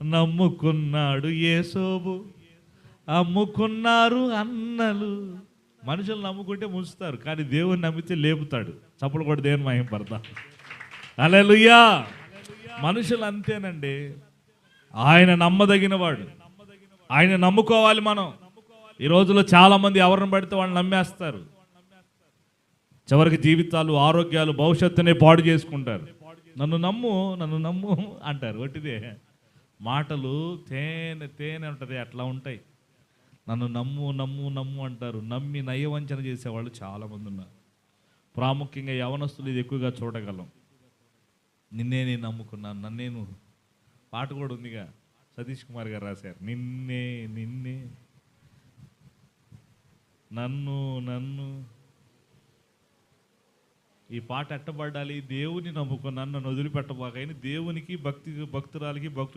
నమ్ముకున్నాడు యేసోబు, అమ్ముకున్నారు అన్నలు. మనుషులు నమ్ముకుంటే ముంచుతారు, కానీ దేవుని నమ్మితే లేపుతాడు. చప్పుడు కూడా దేవుని మహిమ పడతా. హల్లెలూయా. మనుషులు అంతేనండి. ఆయన నమ్మదగిన వాడు, ఆయన నమ్ముకోవాలి. మనం ఈ రోజుల్లో చాలామంది ఎవరిని పడితే వాళ్ళని నమ్మేస్తారు. చివరికి జీవితాలు, ఆరోగ్యాలు, భవిష్యత్తునే పాడు చేసుకుంటారు. నన్ను నమ్ము, నన్ను నమ్ము అంటారు. ఒట్టిదే మాటలు, తేనె తేనె ఉంటుంది, అట్లా ఉంటాయి. నన్ను నమ్ము నమ్ము నమ్ము అంటారు. నమ్మి నయవంచన చేసేవాళ్ళు చాలామంది ఉన్నారు. ప్రాముఖ్యంగా యవనస్తులు ఇది ఎక్కువగా చూడగలం. నిన్నే నేను నమ్ముకున్నాను, నన్నేను. పాట కూడా ఉందిగా, సతీష్ కుమార్ గారు రాశారు. నిన్నే నిన్నే నన్ను నన్ను. ఈ పాట ఎట్టబడాలి? దేవుని నమ్ముకున్నాను, నన్ను వదిలిపెట్టబాకని దేవునికి భక్తురాలికి భక్తుడు